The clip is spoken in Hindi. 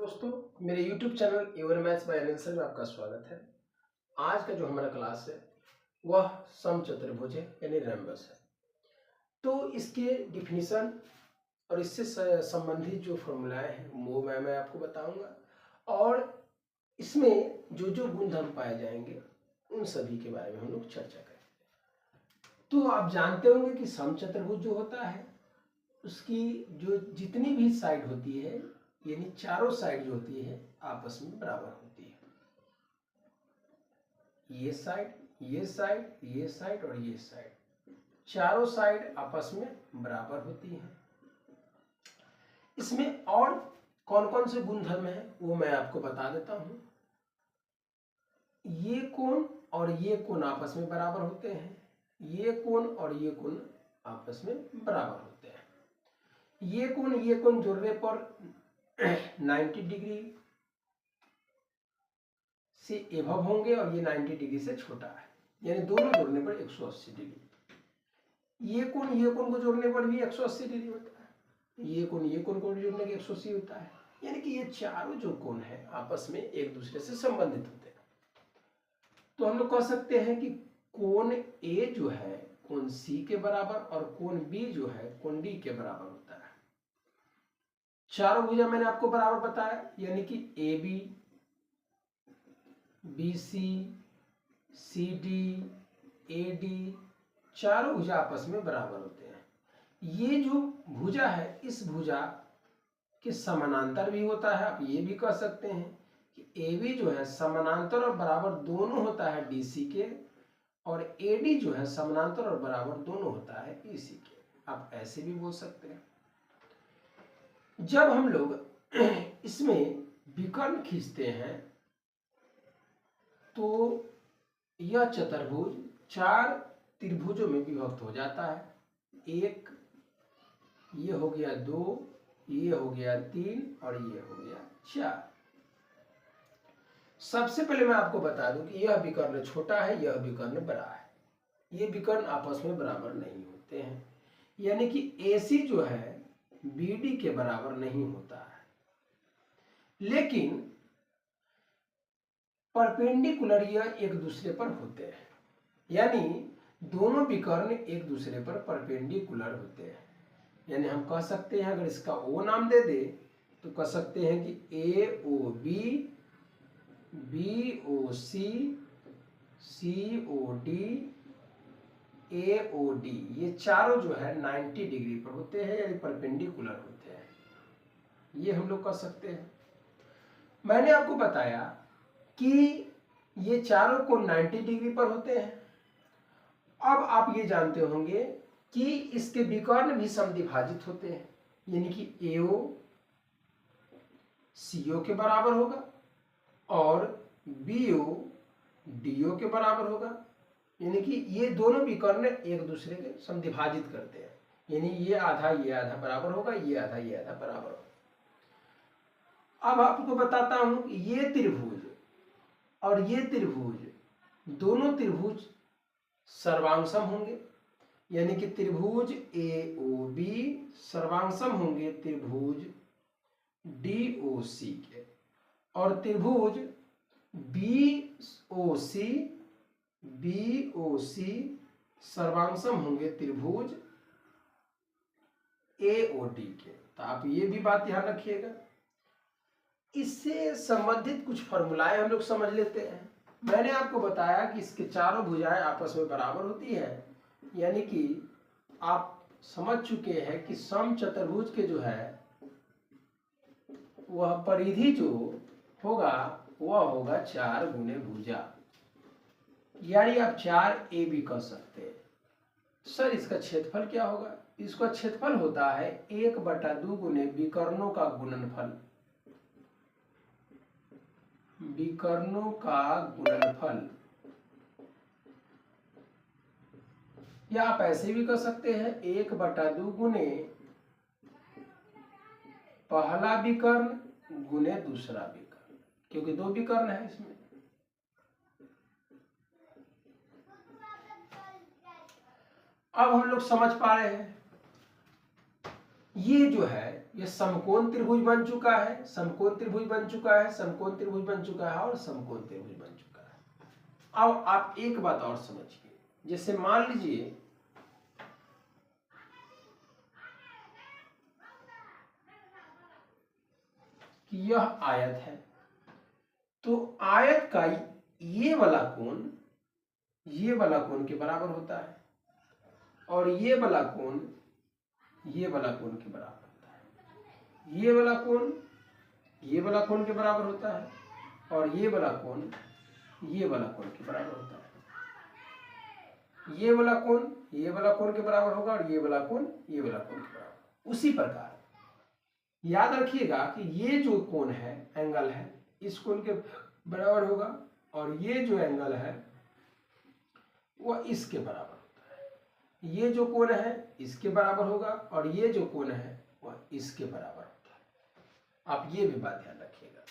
दोस्तों, मेरे YouTube channel ever maths by Anil sir में आपका स्वागत है। आज का जो हमारा क्लास है वह समचतुर्भुज है यानी रैम्बस है। तो इसके डिफिनीशन और इससे संबंधित जो फॉर्मूलाएं हैं वो मैं आपको बताऊंगा और इसमें जो जो गुणधर्म पाए जाएंगे उन सभी के बारे में हम लोग चर्चा करेंगे। तो आप जानते होंगे कि समचतुर्भुज जो होता है उसकी जो जितनी भी साइड होती है यानी चारों साइड जो होती है आपस में बराबर होती है। ये साइड, ये साइड, ये साइड और ये साइड, चारों साइड आपस में बराबर होती हैं। इसमें और कौन कौन से गुणधर्म हैं वो मैं आपको बता देता हूं। ये कोण और ये कोण आपस में बराबर होते हैं, ये कोण और ये कोण आपस में बराबर होते हैं। ये कोण जोड़ने पर 90 डिग्री से एभव होंगे और ये 90 डिग्री से छोटा है, यानी दोनों जोड़ने पर 180 डिग्री। ये कोण को जोड़ने पर भी 180 डिग्री होता है, ये कोण को जोड़ने के 180 होता है, यानी कि ये चारों जो कोण है आपस में एक दूसरे से संबंधित होते हैं। तो हम लोग कह सकते हैं कि कोण ए जो है कोण सी के बराबर और कोण बी जो है कोण डी के बराबर होता है। चारों भुजा मैंने आपको बराबर बताया, यानी कि A B, BC, CD, AD चारों भुजा आपस में बराबर होते हैं। ये जो भुजा है इस भुजा के समानांतर भी होता है। आप ये भी कह सकते हैं कि AB जो है समानांतर और बराबर दोनों होता है DC के, और AD जो है समानांतर और बराबर दोनों होता है EC के। आप ऐसे भी बोल सकते हैं। जब हम लोग इसमें विकर्ण खींचते हैं तो यह चतुर्भुज चार त्रिभुजों में विभक्त हो जाता है। एक, ये हो गया दो, ये हो गया तीन और ये हो गया चार। सबसे पहले मैं आपको बता दूं कि यह विकर्ण छोटा है, यह विकर्ण बड़ा है। ये विकर्ण आपस में बराबर नहीं होते हैं, यानी कि AC जो है BD के बराबर नहीं होता है, लेकिन परपेंडिकुलर यह एक दूसरे पर होते हैं, यानी दोनों विकर्ण एक दूसरे पर परपेंडिकुलर होते हैं। यानी हम कह सकते हैं, अगर इसका O नाम दे दे तो कह सकते हैं कि AOB, BOC, COD, AOD ये चारों जो है 90 डिग्री पर होते हैं, यानी परपेंडिकुलर होते हैं। ये हम लोग कह सकते हैं। मैंने आपको बताया कि ये चारों को 90 डिग्री पर होते हैं। अब आप ये जानते होंगे कि इसके विकर्ण भी समद्विभाजित होते हैं, यानी कि AO CO के बराबर होगा और BO DO के बराबर होगा, यानी कि ये दोनों विकर्ण एक दूसरे के समद्विभाजित करते हैं, यानी ये आधा बराबर होगा, ये आधा बराबर होगा। अब आपको बताता हूं कि ये त्रिभुज और ये त्रिभुज दोनों त्रिभुज सर्वांगसम होंगे, यानी कि त्रिभुज AOB सर्वांगसम होंगे त्रिभुज DOC के, और त्रिभुज BOC सर्वांगसम होंगे त्रिभुज AOD के। तो आप ये भी बात ध्यान रखिएगा। इससे संबंधित कुछ फॉर्मूलाएं हम लोग समझ लेते हैं। मैंने आपको बताया कि इसके चारों भुजाएं आपस में बराबर होती है, यानी कि आप समझ चुके हैं कि समचतुर्भुज के जो है वह परिधि जो होगा वह होगा 4 गुणे भुजा, यानी आप 4AB कह सकते हैं। सर इसका क्षेत्रफल क्या होगा? इसका क्षेत्रफल होता है 1/2 गुणे विकर्णों का गुणनफल, विकर्णों का गुणनफल, या आप ऐसे भी कह सकते हैं 1/2 गुणे पहला विकर्ण गुणे दूसरा विकर्ण, क्योंकि दो विकर्ण है इसमें। अब हम लोग समझ पा रहे हैं ये जो है ये समकोण त्रिभुज बन चुका है, समकोण त्रिभुज बन चुका है, समकोण त्रिभुज बन चुका है और समकोण त्रिभुज बन चुका है। अब आप एक बात और समझिए, जैसे मान लीजिए कि यह आयत है, तो आयत का ये वाला कोण के बराबर होता है और ये वाला कोण के बराबर होता है। ये वाला कोण के बराबर होता है और ये वाला कोण के बराबर होता है। ये वाला कोण के बराबर होगा और ये वाला कोण के बराबर। उसी प्रकार याद रखिएगा कि ये जो कोण है, एंगल है, इस कोण के बराबर होगा और ये जो एंगल है वह इसके बराबर होता है। ये जो कोण है इसके बराबर होगा और ये जो कोण है वह इसके बराबर होता है। आप ये भी बात ध्यान रखिएगा।